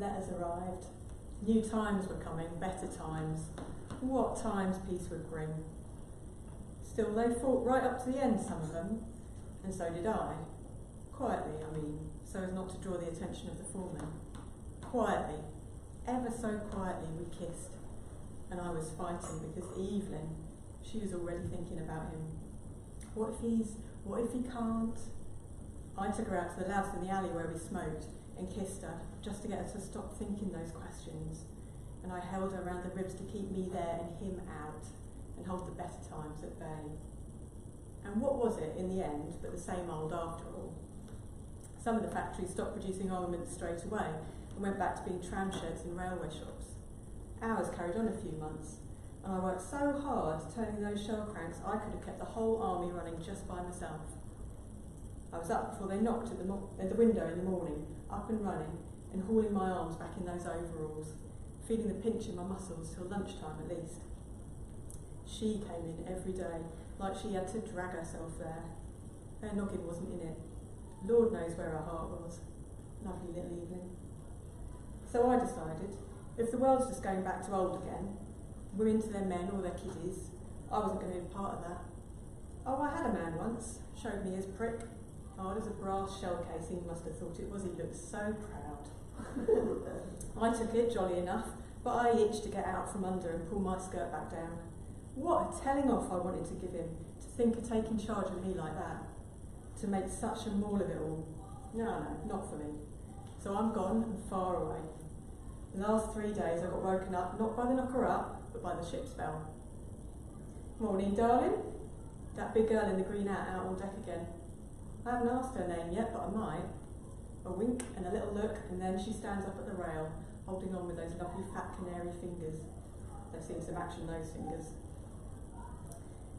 letters arrived. New times were coming, better times. What times peace would bring. Still, they fought right up to the end, some of them, and so did I. Quietly, I mean, so as not to draw the attention of the foreman. Quietly, ever so quietly, we kissed, and I was fighting because Evelyn, she was already thinking about him. What if he can't? I took her out to the lounge in the alley where we smoked and kissed her, just to get her to stop thinking those questions. And I held her around the ribs to keep me there and him out, and hold the better times at bay. And what was it, in the end, but the same old after all? Some of the factories stopped producing armaments straight away, and went back to being tram sheds in railway shops. Ours carried on a few months, and I worked so hard turning those shell cranks I could have kept the whole army running just by myself. I was up before they knocked at the window in the morning, up and running, and hauling my arms back in those overalls, feeling the pinch in my muscles till lunchtime at least. She came in every day, like she had to drag herself there. Her noggin wasn't in it. Lord knows where her heart was. Lovely little Evelyn. So I decided, if the world's just going back to old again, women to their men or their kiddies, I wasn't going to be part of that. Oh, I had a man once, showed me his prick. Hard as a brass shell casing, he must have thought it was. He looked so proud. I took it, jolly enough, but I itched to get out from under and pull my skirt back down. What a telling off I wanted to give him, to think of taking charge of me like that, to make such a maul of it all. No, not for me. So I'm gone and far away. The last 3 days I got woken up, not by the knocker up, but by the ship's bell. Morning, darling. That big girl in the green hat out on deck again. I haven't asked her name yet, but I might. A wink and a little look, and then she stands up at the rail, holding on with those lovely fat canary fingers. They've seen some action, those fingers.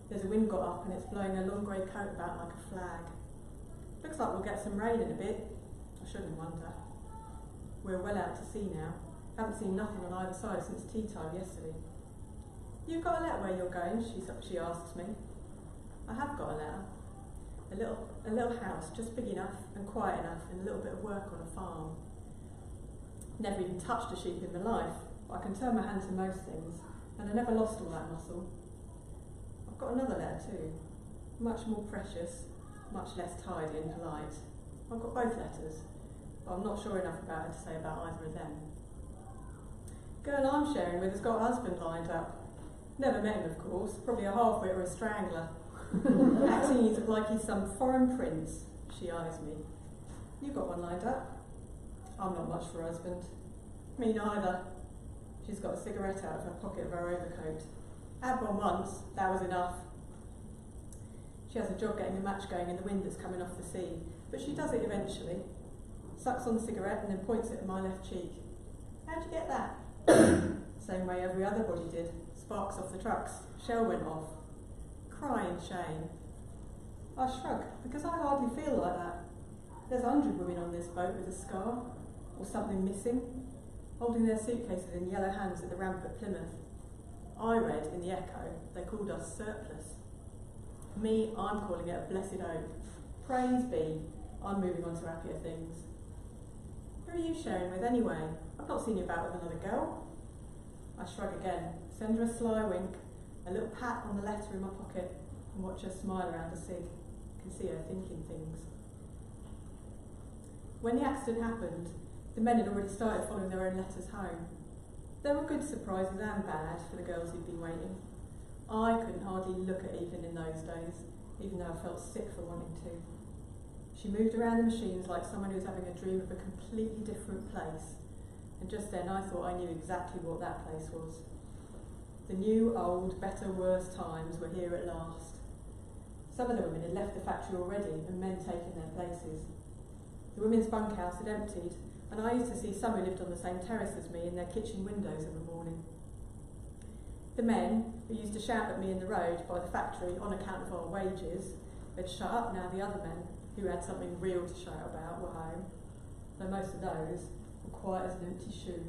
There's a wind got up and it's blowing a long grey coat about like a flag. Looks like we'll get some rain in a bit. I shouldn't wonder. We're well out to sea now. Haven't seen nothing on either side since tea time yesterday. You've got a letter where you're going, she asks me. I have got a letter. A little house, just big enough and quiet enough, and a little bit of work on a farm. Never even touched a sheep in my life, but I can turn my hand to most things, and I never lost all that muscle. I've got another letter too, much more precious, much less tidy and polite. I've got both letters, but I'm not sure enough about her to say about either of them. Girl I'm sharing with has got a husband lined up. Never met him, of course, probably a half-wit or a strangler. Acting like he's some foreign prince. She eyes me. You got one lined up? I'm not much for a husband. Me neither. She's got a cigarette out of her pocket of her overcoat. Had one once, that was enough. She has a job getting a match going in the wind that's coming off the sea, but she does it eventually. Sucks on the cigarette and then points it at my left cheek. How'd you get that? Same way every other body did. Sparks off the trucks. Shell went off. Crying shame. I shrug, because I hardly feel like that. There's 100 women on this boat with a scar, or something missing, holding their suitcases in yellow hands at the ramp at Plymouth. I read in the Echo they called us Surplus. Me, I'm calling it a blessed oak. Praise be, I'm moving on to happier things. Who are you sharing with anyway? I've not seen you about with another girl. I shrug again, send her a sly wink, a little pat on the letter in my pocket, and watch her smile around the cig. Can see her thinking things. When the accident happened, the men had already started following their own letters home. There were good surprises and bad for the girls who'd been waiting. I couldn't hardly look at Evelyn in those days, even though I felt sick for wanting to. She moved around the machines like someone who was having a dream of a completely different place, and just then I thought I knew exactly what that place was. The new, old, better, worse times were here at last. Some of the women had left the factory already, and men taken their places. The women's bunkhouse had emptied, and I used to see some who lived on the same terrace as me in their kitchen windows of a morning. The men, who used to shout at me in the road by the factory on account of our wages, had shut up now the other men, who had something real to shout about, were home, though most of those were quiet as an empty shoe.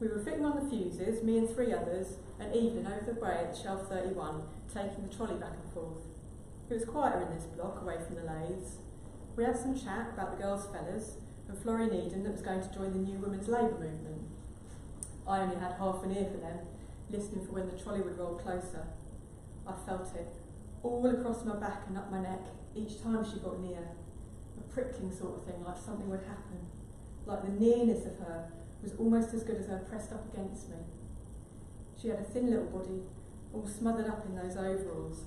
We were fitting on the fuses, me and 3 others, and Evelyn over the way at shelf 31, taking the trolley back and forth. It was quieter in this block, away from the lathes. We had some chat about the girls' fellas, and Florrie Needham that was going to join the new women's labour movement. I only had half an ear for them, listening for when the trolley would roll closer. I felt it, all across my back and up my neck, each time she got near. A prickling sort of thing, like something would happen. Like the nearness of her was almost as good as her pressed up against me. She had a thin little body, all smothered up in those overalls,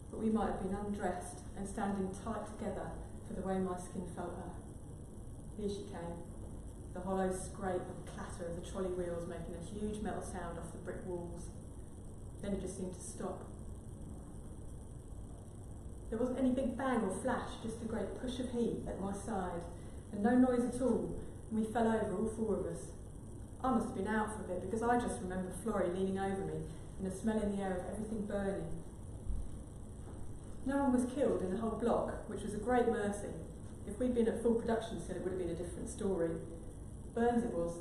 but we might have been undressed and standing tight together for the way my skin felt her. Here she came, the hollow scrape and clatter of the trolley wheels making a huge metal sound off the brick walls. Then it just seemed to stop. There wasn't any big bang or flash, just a great push of heat at my side, and no noise at all, and we fell over, all four of us. I must have been out for a bit, because I just remember Florrie leaning over me and the smell in the air of everything burning. No one was killed in the whole block, which was a great mercy. If we'd been at full production still, it would have been a different story. Burns it was,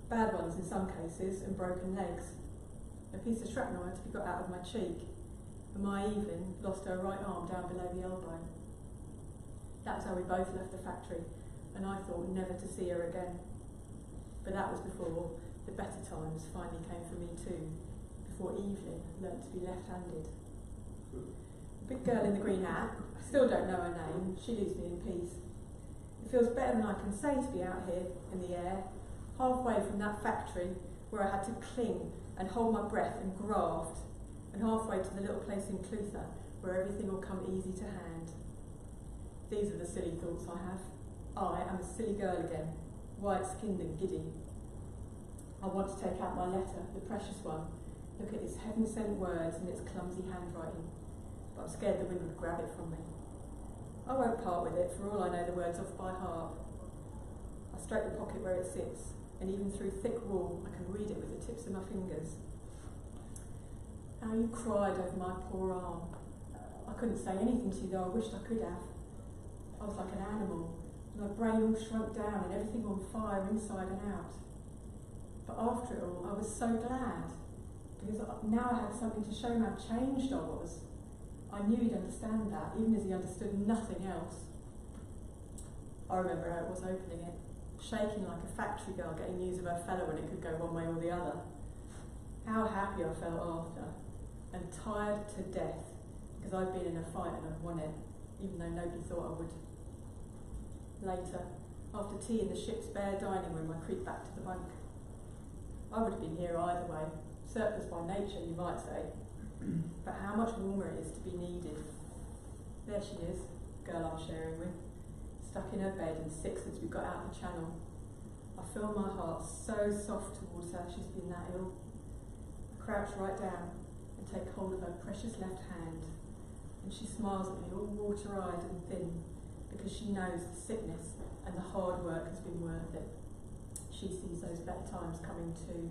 bad ones in some cases, and broken legs. A piece of shrapnel had to be got out of my cheek, and my Evelyn lost her right arm down below the elbow. That was how we both left the factory, and I thought never to see her again. But that was before the better times finally came for me too, before Evelyn learnt to be left-handed. The big girl in the green hat, I still don't know her name, she leaves me in peace. It feels better than I can say to be out here in the air, halfway from that factory where I had to cling and hold my breath and graft, and halfway to the little place in Clutha where everything will come easy to hand. These are the silly thoughts I have. I am a silly girl again, white-skinned and giddy. I want to take out my letter, the precious one, look at its heaven-sent words and its clumsy handwriting, but I'm scared the wind would grab it from me. I won't part with it, for all I know the words off by heart. I stroke the pocket where it sits, and even through thick wool I can read it with the tips of my fingers. How you cried over my poor arm. I couldn't say anything to you, though I wished I could have. I was like an animal, and my brain all shrunk down and everything on fire inside and out. But after it all, I was so glad, because now I had something to show him how changed I was. I knew he'd understand that, even as he understood nothing else. I remember how it was opening it, shaking like a factory girl getting news of her fellow when it could go one way or the other. How happy I felt after, and tired to death, because I'd been in a fight and I'd won it, even though nobody thought I would. Later, after tea in the ship's bare dining room, I creeped back to the bunk. I would have been here either way, surplus by nature, you might say. But how much warmer it is to be needed. There she is, girl I'm sharing with, stuck in her bed and sick since we got out of the channel. I feel my heart so soft towards her, she's been that ill. I crouch right down and take hold of her precious left hand, and she smiles at me all water-eyed and thin, because she knows the sickness and the hard work has been worth it. She sees those better times coming too.